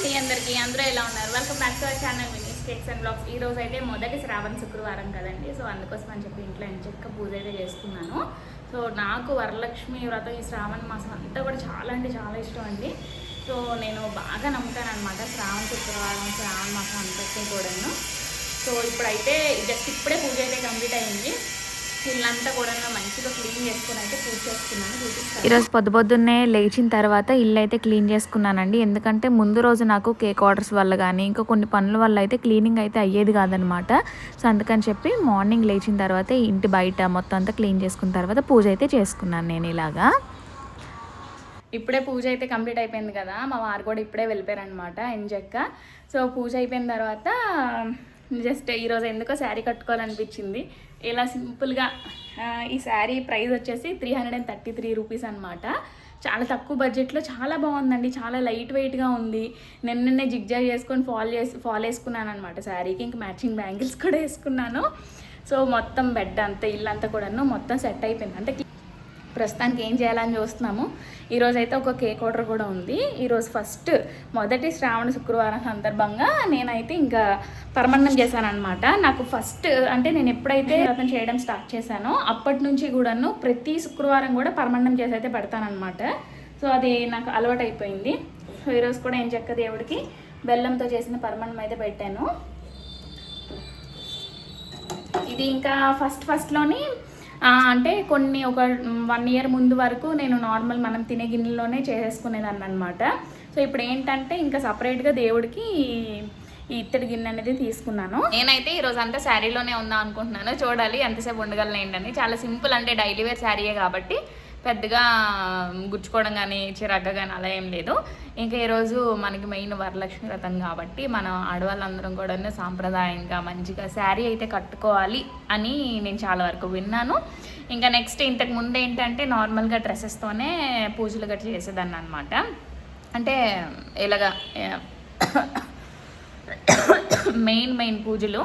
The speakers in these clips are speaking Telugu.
అండి అందరికీ, అందరూ ఎలా ఉన్నారు? Welcome back to our channel minis cakes and blogs. ఈ రోజు అయితే మొదటి శ్రావణ శుక్రవారం కదండి. సో అందుకోసం అని చెప్పి ఇంట్లో ఎంచక్క పూజ అయితే చేసుకున్నాను. సో నాకు వరలక్ష్మి వ్రతం ఈ శ్రావణ మాసం అంతా కూడా చాలా అంటే చాలా ఇష్టం అండి. సో నేను బాగా నమ్ముతాను అనమాట శ్రావణ శుక్రవారం, శ్రావణ మాసం అంతటినీ కూడాను. సో ఇప్పుడైతే జస్ట్ ఇప్పుడే పూజ అయితే కంప్లీట్ అయింది. ఇల్లంతా కూడా మంచిగా క్లీన్ చేసుకుని అయితే పూజ చేసుకున్నాను. ఈరోజు పొద్దున్నే లేచిన తర్వాత ఇల్లు అయితే క్లీన్ చేసుకున్నానండి. ఎందుకంటే ముందు రోజు నాకు కేక్ ఆర్డర్స్ వల్ల కానీ ఇంకా కొన్ని పనుల వల్ల అయితే క్లీనింగ్ అయితే అయ్యేది కాదనమాట. సో అందుకని చెప్పి మార్నింగ్ లేచిన తర్వాత ఇంటి బయట మొత్తం అంతా క్లీన్ చేసుకున్న తర్వాత పూజ అయితే చేసుకున్నాను నేను ఇలాగా. ఇప్పుడే పూజ అయితే కంప్లీట్ అయిపోయింది కదా, మా వారు కూడా ఇప్పుడే వెళ్ళిపోయారనమాట ఎంజక్క. సో పూజ అయిపోయిన తర్వాత జస్ట్ ఈరోజు ఎందుకో శారీ కట్టుకోవాలనిపించింది. ఇలా సింపుల్గా ఈ శారీ ప్రైస్ వచ్చేసి 333 రూపీస్ అనమాట. చాలా తక్కువ బడ్జెట్లో చాలా బాగుందండి. చాలా లైట్ వెయిట్గా ఉంది. నిన్నే జిగ్జాగ్ చేసుకొని ఫాల్ వేసుకున్నాను అనమాట శారీకి. ఇంక మ్యాచింగ్ బ్యాంగిల్స్ కూడా వేసుకున్నాను. సో మొత్తం బెడ్ అంతా ఇల్లంతా కూడాను మొత్తం సెట్ అయిపోయింది. అంటే ప్రస్తుతానికి ఏం చేయాలని చూస్తున్నాము. ఈరోజు అయితే ఒక కేక్ ఆర్డర్ కూడా ఉంది. ఈరోజు మొదటి శ్రావణ శుక్రవారం సందర్భంగా నేనైతే ఇంకా పరమాన్నం చేశాను అనమాట. నాకు అంటే నేను ఎప్పుడైతే వ్రతం చేయడం స్టార్ట్ చేశానో అప్పటి నుంచి కూడాను ప్రతి శుక్రవారం కూడా పరమాన్నం చేసి అయితే పెడతానమాట. సో అది నాకు అలవాటు అయిపోయింది. సో ఈరోజు కూడా ఏం చెక్క దేవుడికి బెల్లంతో చేసిన పరమాన్నం అయితే పెట్టాను. ఇది ఇంకా ఫస్ట్లోని అంటే కొన్ని ఒక 1 year ముందు వరకు నేను నార్మల్ మనం తినే గిన్నెలోనే చేసేసుకునేదాన్ని అనమాట. సో ఇప్పుడు ఏంటంటే ఇంకా సపరేట్గా దేవుడికి ఈ ఇత్తడి గిన్నె అనేది తీసుకున్నాను. నేనైతే ఈరోజు అంతా శారీలోనే ఉందా అనుకుంటున్నాను. చూడాలి ఎంతసేపు ఉండగలను ఏంటని. చాలా సింపుల్, అంటే డైలీ వేర్ శారీయే కాబట్టి పెద్దగా గుచ్చుకోవడం కానీ చిరాగ్గా కానీ అలా ఏం లేదు. ఇంకా ఈరోజు మనకి మెయిన్ వరలక్ష్మి వ్రతం కాబట్టి మనం ఆడవాళ్ళందరం కూడా సాంప్రదాయంగా మంచిగా శారీ అయితే కట్టుకోవాలి అని నేను చాలా వరకు విన్నాను. ఇంకా నెక్స్ట్ ఇంతకు ముందు ఏంటంటే నార్మల్గా డ్రెస్సెస్తోనే పూజలు గట్రా చేసేదాన్ని అనమాట. అంటే ఇలాగా మెయిన్ పూజలు.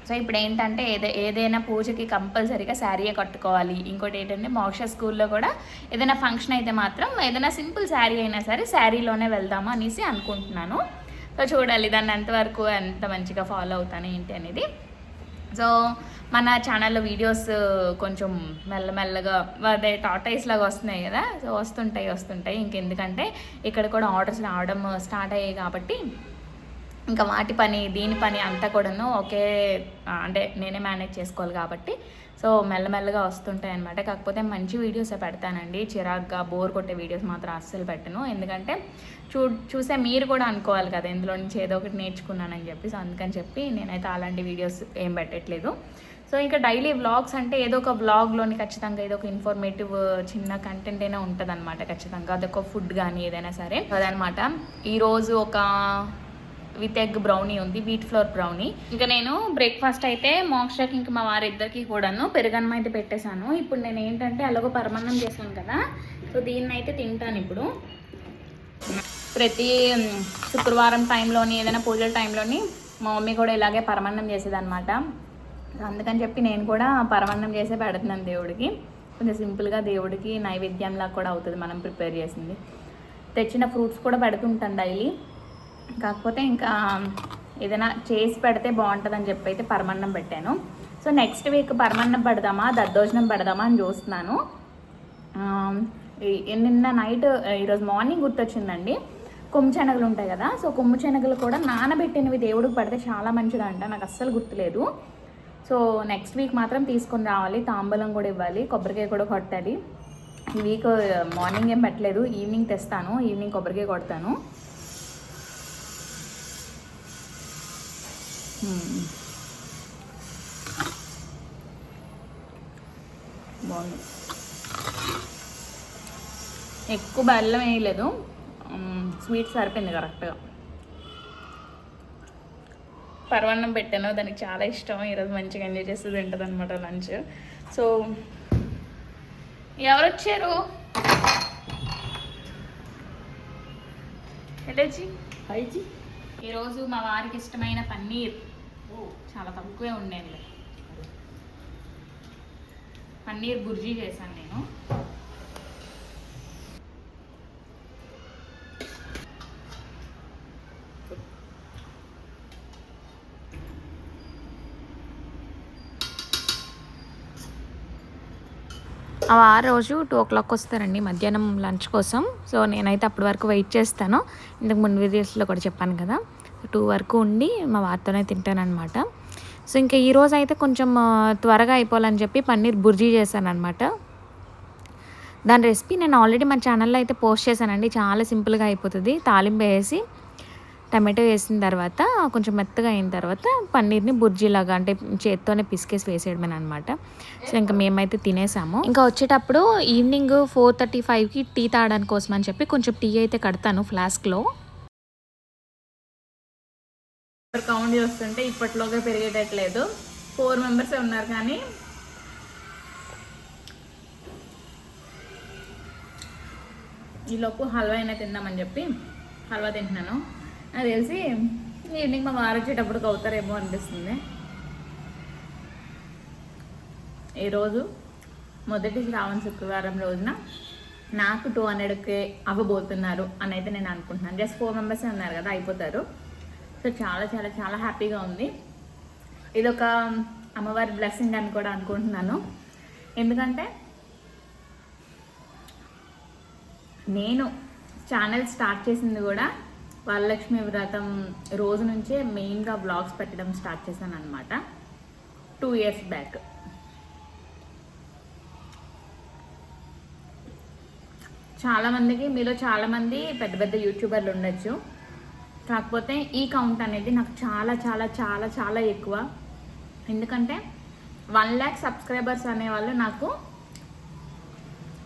సో ఇప్పుడు ఏంటంటే ఏదైనా పూజకి కంపల్సరీగా శారీయే కట్టుకోవాలి. ఇంకోటి ఏంటంటే మోక్ష స్కూల్లో కూడా ఏదైనా ఫంక్షన్ అయితే మాత్రం ఏదైనా సింపుల్ శారీ అయినా సరే శారీలోనే వెళ్దాము అనేసి అనుకుంటున్నాను. సో చూడాలి దాన్ని ఎంతవరకు ఎంత మంచిగా ఫాలో అవుతాను ఏంటి అనేది. సో మన ఛానల్లో వీడియోస్ కొంచెం మెల్లమెల్లగా అదే టాటైస్ లాగా వస్తున్నాయి కదా. సో వస్తుంటాయి ఇంకెందుకంటే ఇక్కడ కూడా ఆర్డర్స్ రావడం స్టార్ట్ అయ్యాయి కాబట్టి ఇంకా వాటి పని దీని పని అంతా కూడాను ఒకే అంటే నేనే మేనేజ్ చేసుకోవాలి కాబట్టి సో మెల్లమెల్లగా వస్తుంటాయి అనమాట. కాకపోతే మంచి వీడియోసే పెడతానండి. చిరాగ్గా బోర్ కొట్టే వీడియోస్ మాత్రం అస్సలు పెట్టను. ఎందుకంటే చూసే మీరు కూడా అనుకోవాలి కదా ఇందులో నుంచి ఏదో ఒకటి నేర్చుకున్నానని చెప్పి. సో అందుకని చెప్పి నేనైతే అలాంటి వీడియోస్ ఏం పెట్టట్లేదు. సో ఇంకా డైలీ వ్లాగ్స్ అంటే ఏదో ఒక వ్లాగ్లోని ఖచ్చితంగా ఏదో ఒక ఇన్ఫర్మేటివ్ చిన్న కంటెంట్ అయినా ఉంటుంది అనమాట. ఖచ్చితంగా అదొక ఫుడ్ కానీ ఏదైనా సరే అదనమాట. ఈరోజు ఒక విత్ ఎగ్ బ్రౌనీ ఉంది, వీట్ ఫ్లోర్ బ్రౌనీ. ఇంకా నేను బ్రేక్ఫాస్ట్ అయితే మోక్షకి ఇంకా మా వారిద్దరికి కూడాను పెరుగన్నం అయితే పెట్టేశాను. ఇప్పుడు నేను ఏంటంటే అలాగో పరమాన్నం చేశాను కదా, సో దీన్ని అయితే తింటాను ఇప్పుడు. ప్రతి శుక్రవారం టైంలోని ఏదైనా పూజల టైంలోని మా మమ్మీ కూడా ఇలాగే పరమాన్నం చేసేదన్నమాట. అందుకని చెప్పి నేను కూడా పరమాన్నం చేసే పెడుతున్నాను దేవుడికి. కొంచెం సింపుల్గా దేవుడికి నైవేద్యంలా కూడా అవుతుంది మనం ప్రిపేర్ చేసింది. తెచ్చిన ఫ్రూట్స్ కూడా పెడుతుంటాను డైలీ. కాకపోతే ఇంకా ఏదైనా చేసి పెడితే బాగుంటుందని చెప్పి అయితే పరమాన్నం పెట్టాను. సో నెక్స్ట్ వీక్ పరమాన్నం పెడదామా దద్దోజనం పెడదామా అని చూస్తున్నాను. నిన్న నైట్ ఈరోజు మార్నింగ్ గుర్తొచ్చిందండి, కొమ్ము శనగలు ఉంటాయి కదా. సో కొమ్ము శనగలు కూడా నానబెట్టినవి దేవుడికి పెడితే చాలా మంచిదంట. నాకు అస్సలు గుర్తులేదు. సో నెక్స్ట్ వీక్ మాత్రం తీసుకొని రావాలి. తాంబూలం కూడా ఇవ్వాలి, కొబ్బరికాయ కూడా కొట్టాలి. ఈ వీక్ మార్నింగ్ ఏం పెట్టలేదు, ఈవినింగ్ తెస్తాను, ఈవినింగ్ కొబ్బరికాయ కొడతాను. బాగుంది. ఎక్కువ బెల్లం వేయలేదు, స్వీట్ సరిపోయింది కరెక్ట్గా. పరమాన్నం పెట్టాను, దానికి చాలా ఇష్టం. ఈరోజు మంచిగా ఎంజాయ్ చేస్తూ తింటుంది అనమాట లంచ్. సో ఎవరు వచ్చారు? హైజీ ఈరోజు మా వారికి ఇష్టమైన పన్నీర్ చాలా తక్కువే ఉండేది. పన్నీర్ బుర్జీ చేశాను నేను. ఆ రోజు 2 o'clock వస్తారండి మధ్యాహ్నం లంచ్ కోసం. సో నేనైతే అప్పటి వరకు వెయిట్ చేస్తాను. ఇంతకు ముందు వీడియోస్లో కూడా చెప్పాను కదా, 2 వరకు ఉండి మా వారితోనే తింటానమాట. సో ఇంకా ఈరోజు అయితే కొంచెం త్వరగా అయిపోవాలని చెప్పి పన్నీర్ బుర్జీ చేశానమాట. దాని రెసిపీ నేను ఆల్రెడీ మన ఛానల్లో అయితే పోస్ట్ చేశానండి. చాలా సింపుల్గా అయిపోతుంది. తాలింపు వేసి టమాటో వేసిన తర్వాత కొంచెం మెత్తగా అయిన తర్వాత పన్నీర్ని బుర్జీలాగా అంటే చేత్తోనే పిసికేసి వేసేయడమే అనమాట. సో ఇంకా మేమైతే తినేసాము. ఇంకా వచ్చేటప్పుడు ఈవినింగ్ 4:35కి టీ తాగడానికి కోసం అని చెప్పి కొంచెం టీ అయితే కడతాను ఫ్లాస్క్లో. కౌంట్ చేస్తుంటే ఇప్పట్లోగా పెరిగేటట్లేదు. 4 మెంబర్సే ఉన్నారు, కానీ ఈలోపు హల్వా అయినా తిందామని చెప్పి హల్వా తింటున్నాను. నాకు తెలిసి ఈవినింగ్ మా వారు వచ్చేటప్పటికి అవుతారేమో అనిపిస్తుంది. ఈరోజు మొదటి శ్రావణ శుక్రవారం రోజున నాకు 200K అవ్వబోతున్నారు అని అయితే నేను అనుకుంటున్నాను. జస్ట్ 4 మెంబర్సే ఉన్నారు కదా, అయిపోతారు. సో చాలా చాలా చాలా హ్యాపీగా ఉంది. ఇదొక అమ్మవారి బ్లెస్సింగ్ అని కూడా అనుకుంటున్నాను. ఎందుకంటే నేను ఛానల్ స్టార్ట్ చేసింది కూడా వరలక్ష్మి వ్రతం రోజు నుంచే మెయిన్గా బ్లాగ్స్ పెట్టడం స్టార్ట్ చేశాను అనమాట, 2 years బ్యాక్. చాలామందికి మీలో చాలామంది పెద్ద పెద్ద యూట్యూబర్లు ఉండొచ్చు, కాకపోతే ఈ కౌంట్ అనేది నాకు చాలా చాలా చాలా చాలా ఎక్కువ. ఎందుకంటే 1 lakh సబ్స్క్రైబర్స్ అనేవాళ్ళు నాకు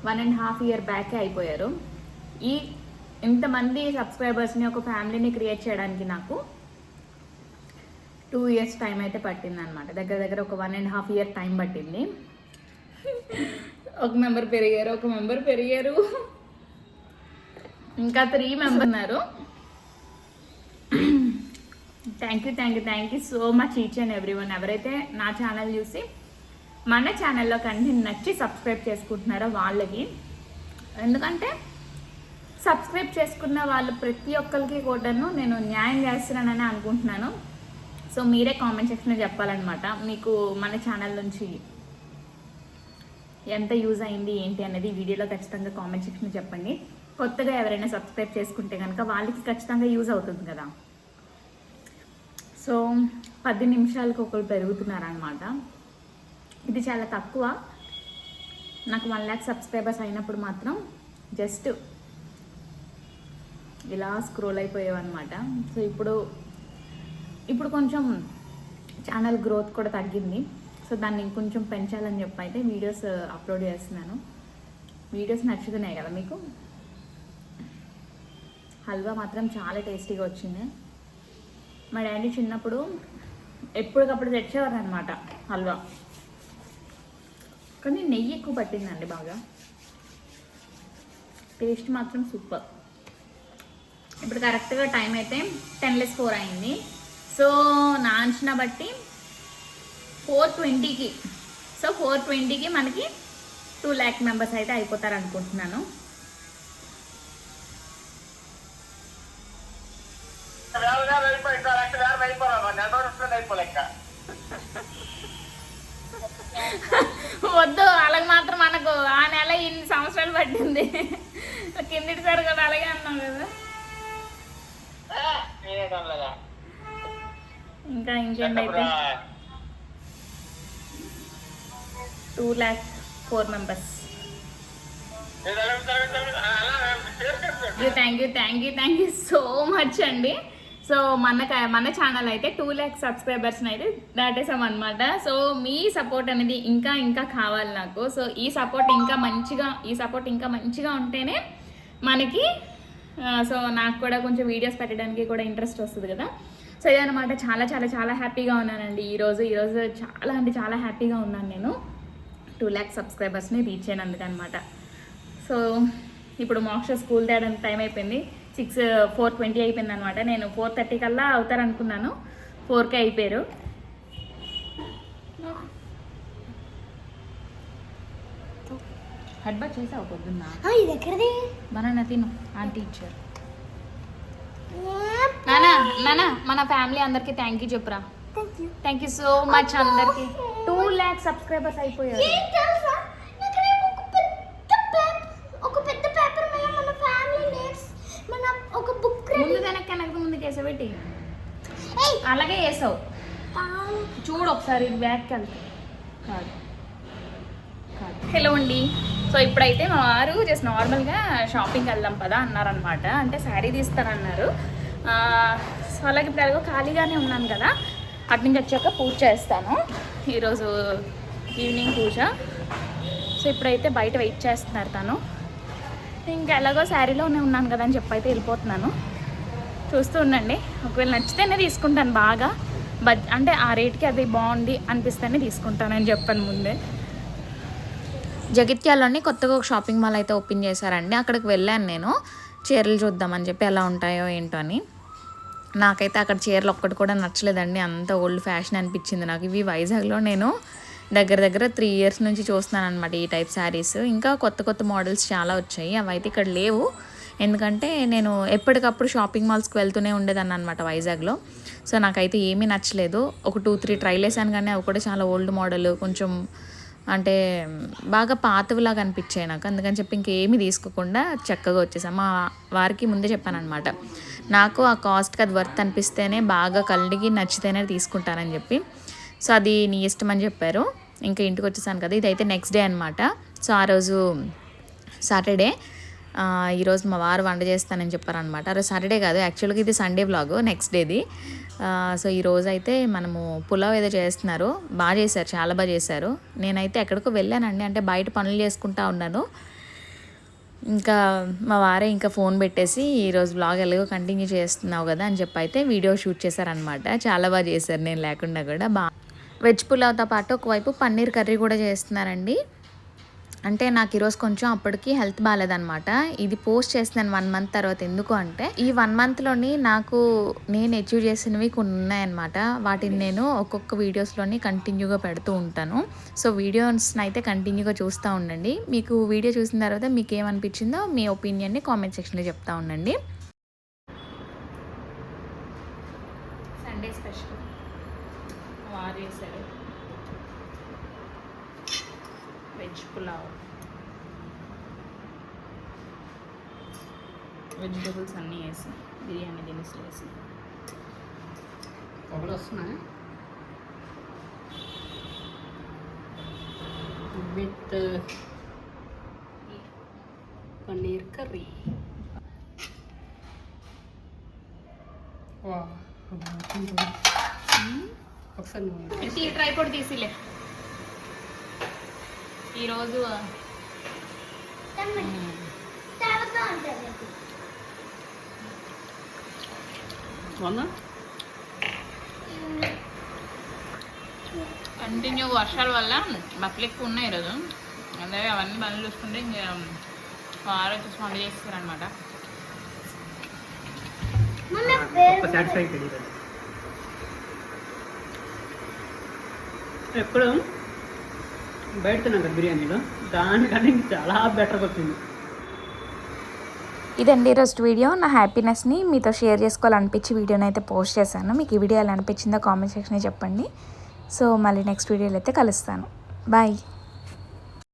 1.5 year బ్యాకే అయిపోయారు. ఈ ఇంతమంది సబ్స్క్రైబర్స్ని ఒక ఫ్యామిలీని క్రియేట్ చేయడానికి నాకు 2 years టైం అయితే పట్టింది అనమాట. దగ్గర దగ్గర ఒక 1.5 year టైం పట్టింది. ఒక మెంబర్ పెరిగారు, ఇంకా 3 మెంబర్ ఉన్నారు. Thank you so much each and everyone. ఎవరైతే నా ఛానల్ చూసి మన ఛానల్లో కంటెంట్ నచ్చి సబ్స్క్రైబ్ చేసుకుంటున్నారో వాళ్ళకి. ఎందుకంటే సబ్స్క్రైబ్ చేసుకున్న వాళ్ళు ప్రతి ఒక్కరికి కూడాను నేను న్యాయం చేస్తున్నానని అనుకుంటున్నాను. సో మీరే కామెంట్ సెక్షన్లో చెప్పాలన్నమాట, మీకు మన ఛానల్ నుంచి ఎంత యూజ్ అయింది ఏంటి అనేది వీడియోలో ఖచ్చితంగా కామెంట్ సెక్షన్లో చెప్పండి. కొత్తగా ఎవరైనా సబ్స్క్రైబ్ చేసుకుంటే కనుక వాళ్ళకి ఖచ్చితంగా యూజ్ అవుతుంది కదా. సో 10 నిమిషాలకు ఒకరు పెరుగుతున్నారనమాట. ఇది చాలా తక్కువ. నాకు 1 lakh సబ్స్క్రైబర్స్ అయినప్పుడు మాత్రం జస్ట్ ఇలా స్క్రోల్ అయిపోయేవన్నమాట. సో ఇప్పుడు కొంచెం ఛానల్ గ్రోత్ కూడా తగ్గింది. సో దాన్ని ఇంకొంచెం పెంచాలని చెప్పి అయితే వీడియోస్ అప్లోడ్ చేస్తున్నాను. వీడియోస్ నచ్చుతున్నాయి కదా మీకు. హల్వా మాత్రం చాలా టేస్టీగా వచ్చింది. మా డాడీ చిన్నప్పుడు ఎప్పటికప్పుడు తెచ్చేవారు అనమాట హల్వా, కానీ నెయ్యి ఎక్కువ పట్టిందండి బాగా. టేస్ట్ మాత్రం సూపర్. ఇప్పుడు కరెక్ట్గా టైం అయితే 10:04 అయింది. సో నా అంచనా బట్టి 4:20కి సో 4:20కి మనకి 2 lakh మెంబర్స్ అయితే అయిపోతారు అనుకుంటున్నాను. వద్దు అలాగే మాత్రం మనకు ఆ నెల ఇన్ని సంవత్సరాలు పట్టింది. కిందిటిసారి కూడా అలాగే అన్నాం కదా. ఇంకా ఇంకేంటైతే 2 lakh 4 members. Thank you so much అండి. సో మన ఛానల్ అయితే 2 lakh సబ్స్క్రైబర్స్ని అయితే దాటేసామన్నమాట. సో మీ సపోర్ట్ అనేది ఇంకా కావాలి నాకు. సో ఈ సపోర్ట్ ఇంకా మంచిగా ఉంటేనే మనకి సో నాకు కూడా కొంచెం వీడియోస్ పెట్టడానికి కూడా ఇంట్రెస్ట్ వస్తుంది కదా. సో ఇదనమాట. చాలా చాలా చాలా హ్యాపీగా ఉన్నానండి ఈరోజు చాలా హ్యాపీగా ఉన్నాను నేను 2 lakh సబ్స్క్రైబర్స్ని రీచ్ అయినందుకు అనమాట. సో ఇప్పుడు మోక్ష స్కూల్ తేడానికి టైం అయిపోయింది. 4:20 అయిపోయింది అనమాట. నేను 4:30 కల్లా అవుతారనుకున్నాను, 4కే అయిపోయారు. హెడ్ బాత్ చేసావు పొద్దున్న? ఇది ఎక్కడిది? మన తిను ఆంటీ ఇచ్చారు. నానా మన ఫ్యామిలీ అందరికి థ్యాంక్ యూ చెప్పురా. థ్యాంక్ యూ సో మచ్ అందరికి. 2 lakh సబ్స్క్రైబర్స్ అయిపోయారు. ముందు వెనక్కి ముందుకు వేసబెట్టి అలాగే వేసావు. చూడు ఒకసారి బ్యాక్కి వెళ్తా. కాదు. హలో అండి. సో ఇప్పుడైతే మా వారు జస్ట్ నార్మల్గా షాపింగ్కి వెళ్దాం పదా అన్నారనమాట. అంటే శారీ తీస్తారన్నారు. సో అలాగే ఇప్పుడు ఎలాగో ఖాళీగానే ఉన్నాను కదా, అటు నుంచి వచ్చాక పూజ చేస్తాను. ఈరోజు ఈవినింగ్ పూజ. సో ఇప్పుడైతే బయట వెయిట్ చేస్తున్నారు తను. ఇంకా ఎలాగో శారీలోనే ఉన్నాను కదా అని చెప్పి అయితే వెళ్ళిపోతున్నాను. చూస్తూ ఉండండి. ఒకవేళ నచ్చితేనే తీసుకుంటాను. బాగా అంటే ఆ రేట్కి అది బాగుంది అనిపిస్తేనే తీసుకుంటానని చెప్పాను ముందే. జగిత్యాలని కొత్తగా ఒక షాపింగ్ మాల్ అయితే ఓపెన్ చేశారండి. అక్కడికి వెళ్ళాను నేను చీరలు చూద్దామని చెప్పి ఎలా ఉంటాయో ఏంటో అని. నాకైతే అక్కడ చీరలు ఒక్కటి కూడా నచ్చలేదండి. అంత ఓల్డ్ ఫ్యాషన్ అనిపించింది నాకు. ఇవి వైజాగ్లో నేను దగ్గర 3 years నుంచి చూస్తున్నాను అనమాట ఈ టైప్ శారీస్. ఇంకా కొత్త మోడల్స్ చాలా వచ్చాయి. అవి అయితే ఇక్కడ లేవు. ఎందుకంటే నేను ఎప్పటికప్పుడు షాపింగ్ మాల్స్కి వెళ్తూనే ఉండేదాన్ని అనమాట వైజాగ్లో. సో నాకైతే ఏమీ నచ్చలేదు. ఒక 2-3 ట్రైల్ వేసాను కానీ అవి కూడా చాలా ఓల్డ్ మోడల్, కొంచెం అంటే బాగా పాతవిలాగా అనిపించాయి నాకు. అందుకని చెప్పి ఇంకేమీ తీసుకోకుండా చక్కగా వచ్చేసాను. మా వారికి ముందే చెప్పాను అనమాట, నాకు ఆ కాస్ట్కి అది వర్త్ అనిపిస్తేనే, బాగా కళ్ళకి నచ్చితేనే తీసుకుంటానని చెప్పి. సో అది నీ ఇష్టం అని చెప్పారు. ఇంకా ఇంటికి వచ్చేసాను కదా. ఇదైతే నెక్స్ట్ డే అనమాట. సో ఆ రోజు సాటర్డే. ఈరోజు మా వారు వంట చేస్తానని చెప్పారనమాట. ఆ రోజు సాటర్డే కాదు, యాక్చువల్గా ఇది సండే వ్లాగ్, నెక్స్ట్ డేది. సో ఈరోజు అయితే మనము పులావ్ ఏదో చేస్తున్నారు. బాగా చేశారు, చాలా బాగా చేశారు. నేనైతే ఎక్కడికో వెళ్ళానండి, అంటే బయట పనులు చేసుకుంటా ఉన్నాను. ఇంకా మా వారే ఇంకా ఫోన్ పెట్టేసి ఈరోజు వ్లాగ్ ఎలాగో కంటిన్యూ చేస్తున్నావు కదా అని చెప్పి అయితే వీడియో షూట్ చేశారనమాట. చాలా బాగా చేశారు నేను లేకుండా కూడా. వెజ్ పులావ్తో పాటు ఒకవైపు పన్నీర్ కర్రీ కూడా చేస్తున్నారండి. అంటే నాకు ఈరోజు కొంచెం అప్పటికి హెల్త్ బాగాలేదనమాట. ఇది పోస్ట్ చేస్తున్నాను 1 month తర్వాత. ఎందుకు అంటే ఈ 1 monthలోని నేను అచీవ్ చేసినవి కొన్ని ఉన్నాయన్నమాట. వాటిని నేను ఒక్కొక్క వీడియోస్లోని కంటిన్యూగా పెడుతూ ఉంటాను. సో వీడియోస్ని అయితే కంటిన్యూగా చూస్తూ ఉండండి. మీకు వీడియో చూసిన తర్వాత మీకు ఏమనిపించిందో మీ ఒపీనియన్ని కామెంట్ సెక్షన్లో చెప్తా ఉండండి. సండే స్పెషల్ వారు చేశారు వెజ్ పులావ్. వెజిటేబుల్స్ అన్నీ వేసి, బిర్యానీ దినుసులు వేసి. పొగలు వస్తున్నాయి. With paneer curry. ఒకసారి ట్రైపోడ్ తీసిలే. ఈరోజు కంటిన్యూ వర్షాల వల్ల బట్టలు ఎక్కువ ఉన్నాయి ఈరోజు. అదే అవన్నీ పనులు చూసుకుంటే ఇంకా ఆరోగ్య వంట చేస్తారనమాట. ఎప్పుడు బయట తిన్నాక బిర్యానీలో దానికన్నా చాలా బెటర్గా వచ్చింది. ఇదండి ఈరోజు వీడియో. నా హ్యాపీనెస్ని మీతో షేర్ చేసుకోవాలనిపించి వీడియోని అయితే పోస్ట్ చేశాను. మీకు ఈ వీడియో ఎలా అనిపించిందో కామెంట్ సెక్షన్లో చెప్పండి. సో మళ్ళీ నెక్స్ట్ వీడియోలో అయితే కలుస్తాను. బాయ్.